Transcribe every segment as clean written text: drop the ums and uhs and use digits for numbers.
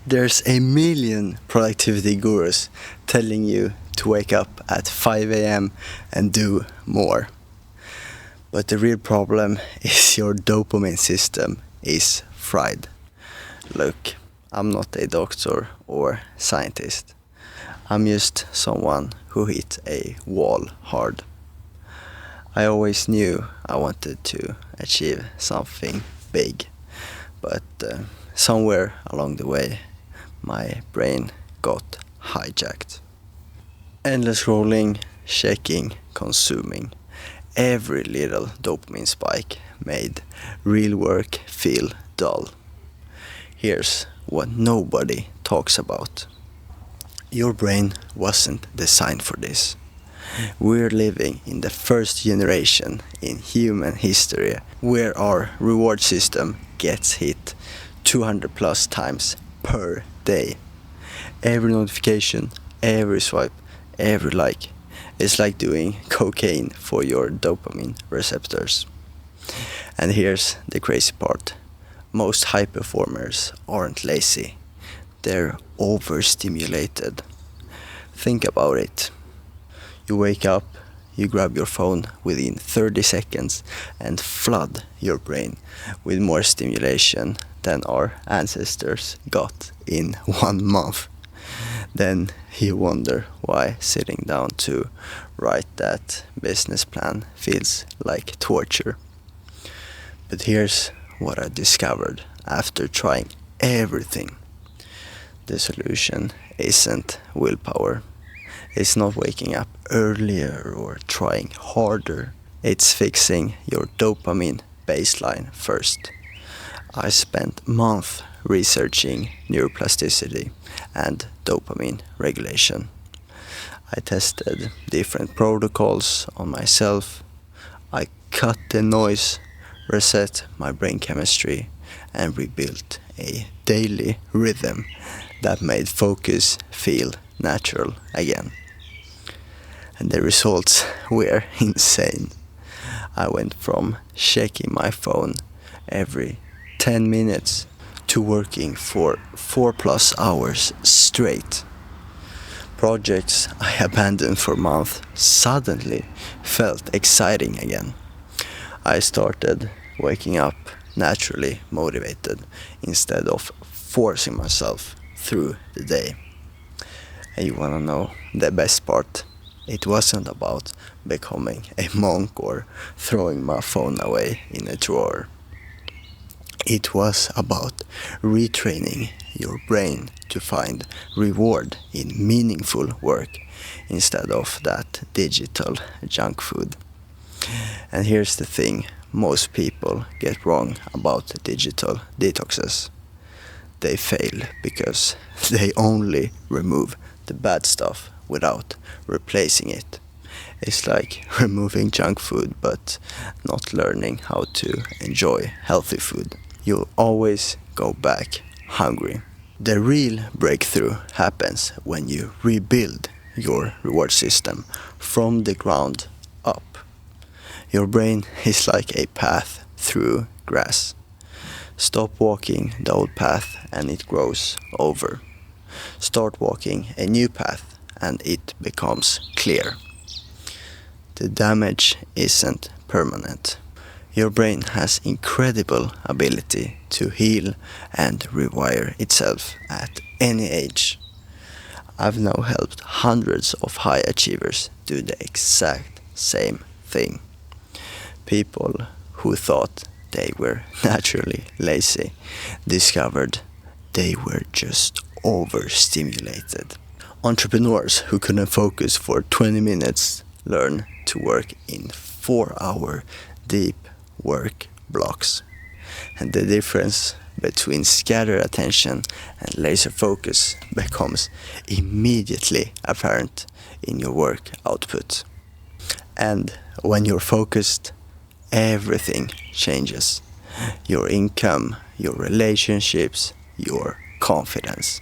There's a million productivity gurus telling you to wake up at 5 a.m. and do more. But the real problem is your dopamine system is fried. Look, I'm not a doctor or scientist. I'm just someone who hit a wall hard. I always knew I wanted to achieve something big, but somewhere along the way, my brain got hijacked. Endless scrolling, checking, consuming. Every little dopamine spike made real work feel dull. Here's what nobody talks about. Your brain wasn't designed for this. We're living in the first generation in human history where our reward system gets hit 200 plus times per day. Every notification, every swipe, every like is like doing cocaine for your dopamine receptors. And here's the crazy part. Most high performers aren't lazy. They're overstimulated. Think about it. You wake up, you grab your phone within 30 seconds and flood your brain with more stimulation than our ancestors got in 1 month. Then you wonder why sitting down to write that business plan feels like torture. But here's what I discovered after trying everything. The solution isn't willpower. It's not waking up earlier or trying harder. It's fixing your dopamine baseline first. I spent months researching neuroplasticity and dopamine regulation. I tested different protocols on myself. I cut the noise, reset my brain chemistry, and rebuilt a daily rhythm that made focus feel natural again. And the results were insane. I went from checking my phone every 10 minutes to working for 4+ hours straight. Projects I abandoned for months suddenly felt exciting again. I started waking up naturally motivated instead of forcing myself through the day. And you wanna know the best part? It wasn't about becoming a monk or throwing my phone away in a drawer. It was about retraining your brain to find reward in meaningful work instead of that digital junk food. And here's the thing most people get wrong about digital detoxes. They fail because they only remove the bad stuff without replacing it. It's like removing junk food but not learning how to enjoy healthy food. You'll always go back hungry. The real breakthrough happens when you rebuild your reward system from the ground up. Your brain is like a path through grass. Stop walking the old path and it grows over. Start walking a new path and it becomes clear. The damage isn't permanent. Your brain has incredible ability to heal and rewire itself at any age. I've now helped hundreds of high achievers do the exact same thing. People who thought they were naturally lazy discovered they were just overstimulated. Entrepreneurs who couldn't focus for 20 minutes learn to work in 4-hour deep work blocks. And the difference between scattered attention and laser focus becomes immediately apparent in your work output. And when you're focused, everything changes. Your income, your relationships, your confidence.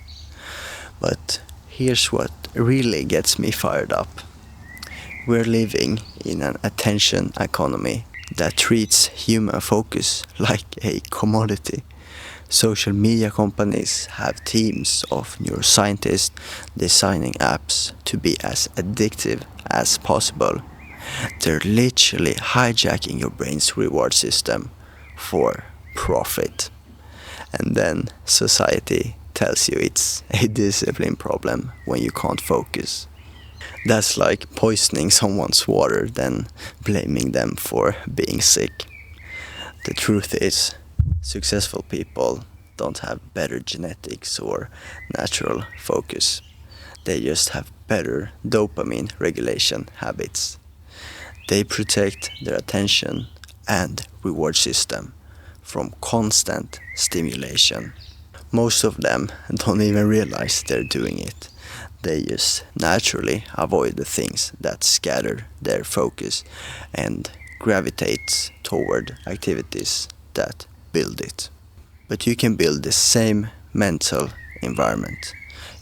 But here's what really gets me fired up. We're living in an attention economy that treats human focus like a commodity. Social media companies have teams of neuroscientists designing apps to be as addictive as possible. They're literally hijacking your brain's reward system for profit. And then society tells you it's a discipline problem when you can't focus. That's like poisoning someone's water, then blaming them for being sick. The truth is, successful people don't have better genetics or natural focus. They just have better dopamine regulation habits. They protect their attention and reward system from constant stimulation. Most of them don't even realize they're doing it. They just naturally avoid the things that scatter their focus and gravitate toward activities that build it. But you can build the same mental environment.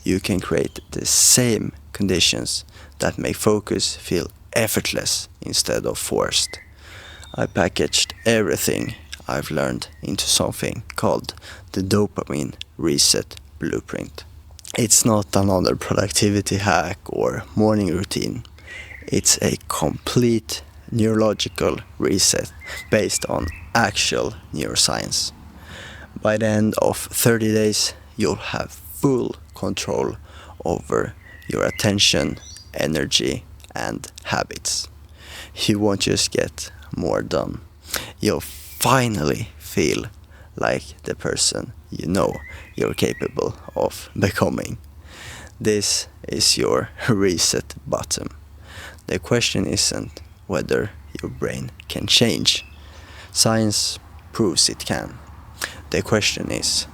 You can create the same conditions that make focus feel effortless instead of forced. I packaged everything I've learned into something called the Dopamine Reset Blueprint. It's not another productivity hack or morning routine. It's a complete neurological reset based on actual neuroscience. By the end of 30 days, you'll have full control over your attention, energy, and habits. You won't just get more done. You'll finally feel like the person you know you're capable of becoming. This is your reset button. The question isn't whether your brain can change. Science proves it can. The question is,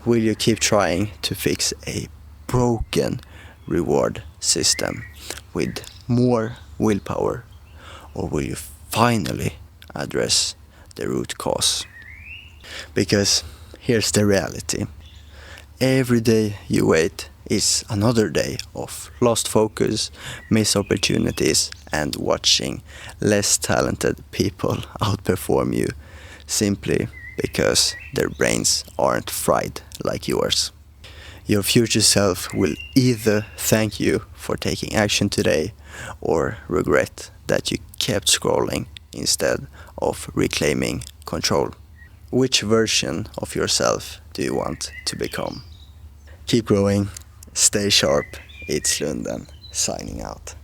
will you keep trying to fix a broken reward system with more willpower, or will you finally address the root cause? Because here's the reality. Every day you wait is another day of lost focus, missed opportunities, and watching less talented people outperform you simply because their brains aren't fried like yours. Your future self will either thank you for taking action today or regret that you kept scrolling instead of reclaiming control. Which version of yourself do you want to become? Keep growing, stay sharp. It's Lunden signing out.